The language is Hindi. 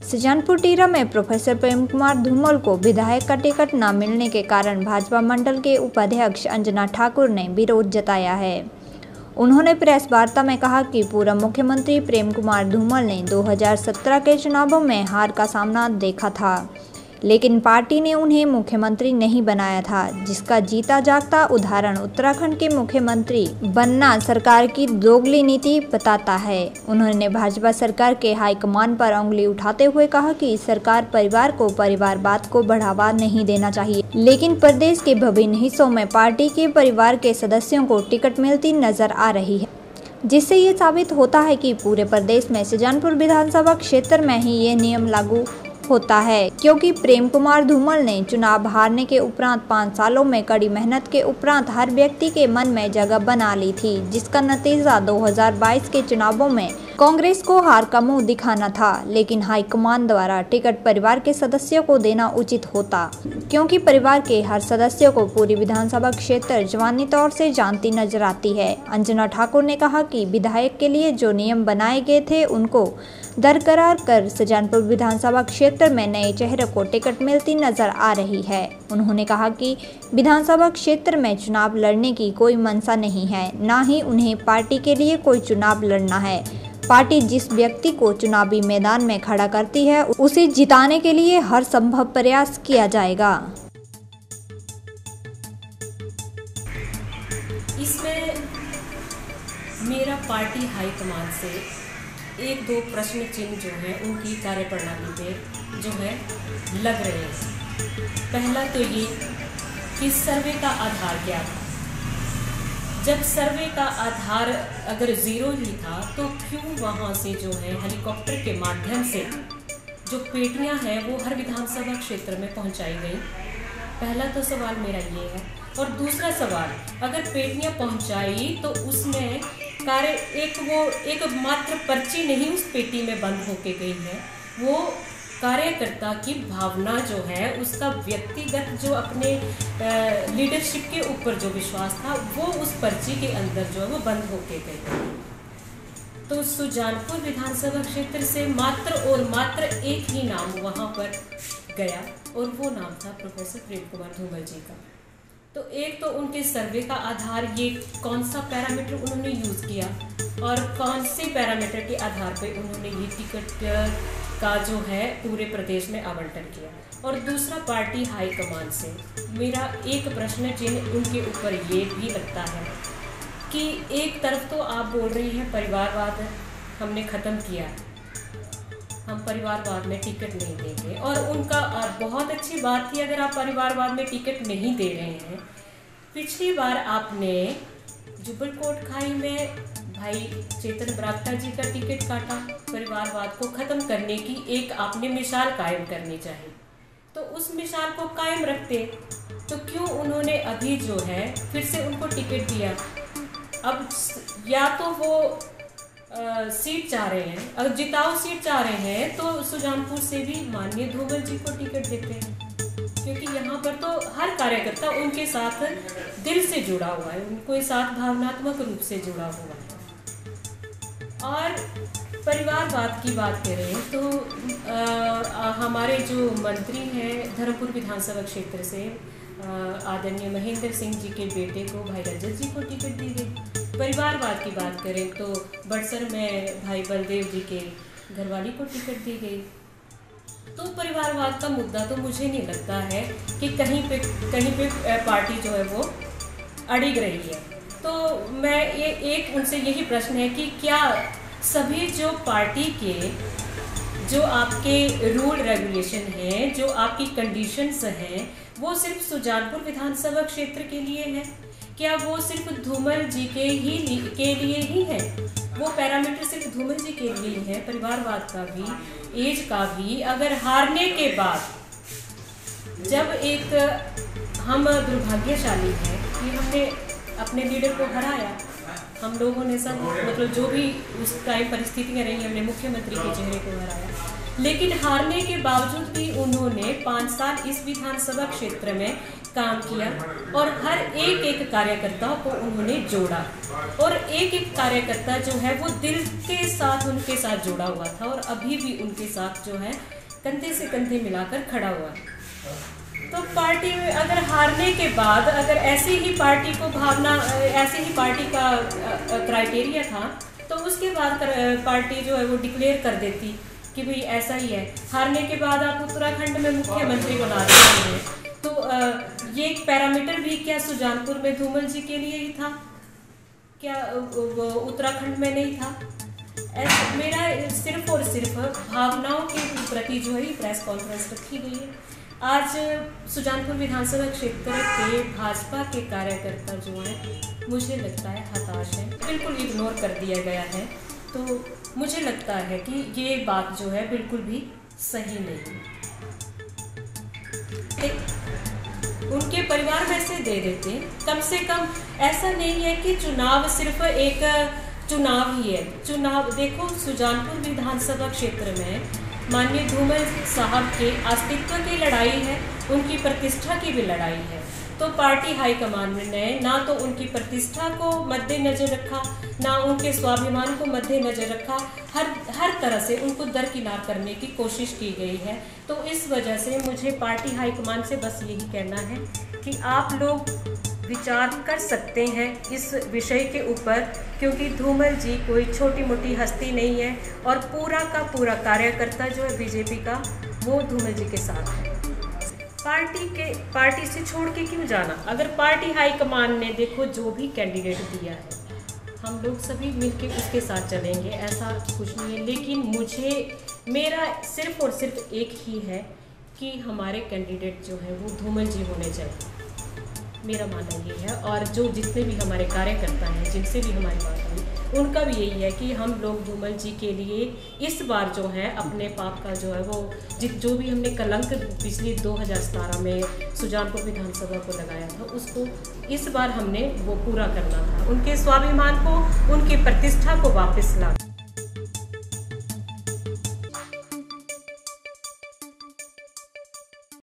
सुजानपुर टीरा में प्रोफेसर प्रेम कुमार धूमल को विधायक का टिकट न मिलने के कारण भाजपा मंडल के उपाध्यक्ष अंजना ठाकुर ने विरोध जताया है। उन्होंने प्रेस वार्ता में कहा कि पूर्व मुख्यमंत्री प्रेम कुमार धूमल ने 2017 के चुनावों में हार का सामना देखा था, लेकिन पार्टी ने उन्हें मुख्यमंत्री नहीं बनाया था, जिसका जीता जागता उदाहरण उत्तराखंड के मुख्यमंत्री बनना सरकार की दोगली नीति बताता है। उन्होंने भाजपा सरकार के हाईकमान पर उंगली उठाते हुए कहा कि सरकार परिवार को परिवारवाद को बढ़ावा नहीं देना चाहिए, लेकिन प्रदेश के विभिन्न हिस्सों में पार्टी के परिवार के सदस्यों को टिकट मिलती नजर आ रही है, जिससे ये साबित होता है कि पूरे प्रदेश में सुजानपुर विधानसभा क्षेत्र में ही ये नियम लागू होता है, क्योंकि प्रेम कुमार धूमल ने चुनाव हारने के उपरांत 5 सालों में कड़ी मेहनत के उपरांत हर व्यक्ति के मन में जगह बना ली थी, जिसका नतीजा 2022 के चुनावों में कांग्रेस को हार का मुंह दिखाना था। लेकिन हाईकमान द्वारा टिकट परिवार के सदस्यों को देना उचित होता, क्योंकि परिवार के हर सदस्य को पूरी विधानसभा क्षेत्र जवानी तौर से जानती नजर आती है। अंजना ठाकुर ने कहा कि विधायक के लिए जो नियम बनाए गए थे उनको दरकरार कर सुजानपुर विधानसभा क्षेत्र में नए चेहरे को टिकट मिलती नजर आ रही है। उन्होंने कहा कि विधानसभा क्षेत्र में चुनाव लड़ने की कोई मंशा नहीं है, ना ही उन्हें पार्टी के लिए कोई चुनाव लड़ना है। पार्टी जिस व्यक्ति को चुनावी मैदान में खड़ा करती है उसे जिताने के लिए हर संभव प्रयास किया जाएगा। इसमें मेरा पार्टी हाईकमान से 1-2 प्रश्न चिन्ह जो है उनकी कार्यप्रणाली पे जो है लग रहे हैं। पहला तो ये कि सर्वे का आधार क्या था। जब सर्वे का आधार अगर 0 ही था तो क्यों वहाँ से जो है हेलीकॉप्टर के माध्यम से जो पेटियाँ हैं वो हर विधानसभा क्षेत्र में पहुँचाई गई। पहला तो सवाल मेरा ये है। और दूसरा सवाल, अगर पेटियाँ पहुँचाई तो उसमें एक मात्र पर्ची नहीं उस पेटी में बंद होके गई है, वो कार्यकर्ता की भावना जो है, उसका व्यक्तिगत जो अपने लीडरशिप के ऊपर जो विश्वास था वो उस पर्ची के अंदर जो है वो बंद होके गई। तो सुजानपुर विधानसभा क्षेत्र से मात्र और मात्र एक ही नाम वहाँ पर गया और वो नाम था प्रोफेसर प्रेम कुमार धूमल जी का। तो एक तो उनके सर्वे का आधार, ये कौन सा पैरामीटर उन्होंने यूज़ किया और कौन से पैरामीटर के आधार पे उन्होंने ये टिकट का जो है पूरे प्रदेश में आवंटन किया। और दूसरा, पार्टी हाईकमान से मेरा एक प्रश्न चिन्ह उनके ऊपर ये भी लगता है कि एक तरफ तो आप बोल रही हैं परिवारवाद हमने ख़त्म किया, हम परिवारवाद में टिकट नहीं देंगे, और उनका बहुत अच्छी बात थी अगर आप परिवारवाद में टिकट नहीं दे रहे हैं। पिछली बार आपने जुब्बल कोट खाई में भाई चेतन बरागटा जी का टिकट काटा, परिवारवाद को ख़त्म करने की एक आपने मिसाल कायम करनी चाहिए। तो उस मिसाल को कायम रखते तो क्यों उन्होंने अभी जो है फिर से उनको टिकट दिया। अब या तो वो सीट चाह रहे हैं, अगर जिताऊ सीट चाह रहे हैं तो सुजानपुर से भी माननीय धूमल जी को टिकट देते हैं, क्योंकि यहाँ पर तो हर कार्यकर्ता उनके साथ दिल से जुड़ा हुआ है, उनके साथ भावनात्मक रूप से जुड़ा हुआ है। और परिवारवाद की बात करें तो हमारे जो मंत्री हैं धर्मपुर विधानसभा क्षेत्र से आदरणीय महेंद्र सिंह जी के बेटे को भाई रजत जी को टिकट दी गई। परिवारवाद की बात करें तो बड़सर में भाई बलदेव जी के घरवाली को टिकट दी गई। तो परिवारवाद का मुद्दा तो मुझे नहीं लगता है कि कहीं पे पार्टी जो है वो अड़िग रही है। तो मैं ये एक उनसे यही प्रश्न है कि क्या सभी जो पार्टी के जो आपके रूल रेगुलेशन हैं, जो आपकी कंडीशंस हैं, वो सिर्फ सुजानपुर विधानसभा क्षेत्र के लिए है? क्या वो सिर्फ धूमल जी के लिए ही है? वो पैरामीटर सिर्फ धूमल जी के लिए ही है? परिवारवाद का भी, एज का भी, अगर हारने के बाद जब एक हम दुर्भाग्यशाली हैं कि हमने अपने लीडर को हराया, हम लोगों ने सब मतलब जो भी उस टाइम परिस्थितियाँ रही, हमने मुख्यमंत्री के चेहरे को हराया, लेकिन हारने के बावजूद भी उन्होंने 5 साल इस विधानसभा क्षेत्र में काम किया और हर एक कार्यकर्ता को उन्होंने जोड़ा और एक कार्यकर्ता जो है वो दिल के साथ उनके साथ जुड़ा हुआ था और अभी भी उनके साथ जो है कंधे से कंधे मिलाकर खड़ा हुआ। तो पार्टी में अगर हारने के बाद अगर ऐसी ही पार्टी को भावना, ऐसी ही पार्टी का क्राइटेरिया था तो उसके बाद पार्टी जो है वो डिक्लेयर कर देती कि भाई ऐसा ही है। हारने के बाद आप उत्तराखंड में मुख्यमंत्री बना देते हैं तो ये एक पैरामीटर भी क्या सुजानपुर में धूमल जी के लिए ही था, क्या उत्तराखंड में नहीं था? ऐसा मेरा सिर्फ और सिर्फ भावनाओं के प्रति जो है प्रेस कॉन्फ्रेंस रखी गई है। आज सुजानपुर विधानसभा क्षेत्र के भाजपा के कार्यकर्ता जो हैं मुझे लगता है हताश हैं, बिल्कुल इग्नोर कर दिया गया है। तो मुझे लगता है कि ये बात जो है बिल्कुल भी सही नहीं। उनके परिवार में से दे देते, कम से कम ऐसा नहीं है कि चुनाव सिर्फ एक चुनाव ही है। चुनाव देखो, सुजानपुर विधानसभा क्षेत्र में माननीय धूमल साहब के अस्तित्व की लड़ाई है, उनकी प्रतिष्ठा की भी लड़ाई है। तो पार्टी हाईकमान ने ना तो उनकी प्रतिष्ठा को मद्देनजर रखा, ना उनके स्वाभिमान को मद्देनजर रखा, हर तरह से उनको दरकिनार करने की कोशिश की गई है। तो इस वजह से मुझे पार्टी हाईकमान से बस यही कहना है कि आप लोग विचार कर सकते हैं इस विषय के ऊपर, क्योंकि धूमल जी कोई छोटी मोटी हस्ती नहीं है और पूरा का पूरा कार्यकर्ता जो है बीजेपी का वो धूमल जी के साथ है। पार्टी से छोड़ के क्यों जाना? अगर पार्टी हाईकमान ने देखो जो भी कैंडिडेट दिया है हम लोग सभी मिलके उसके साथ चलेंगे, ऐसा कुछ नहीं है। लेकिन मेरा सिर्फ और सिर्फ एक ही है कि हमारे कैंडिडेट जो है वो धूमल जी होने चाहिए, मेरा मानना ये है। और जो जितने भी हमारे कार्यकर्ता हैं जिनसे भी हमारी बात हुई उनका भी यही है कि हम लोग धूमल जी के लिए इस बार जो है अपने पाप का जो है वो जो भी हमने कलंक पिछली 2017 में सुजानपुर विधानसभा को लगाया था उसको इस बार हमने वो पूरा करना था। उनके स्वाभिमान को, उनकी प्रतिष्ठा को वापस ला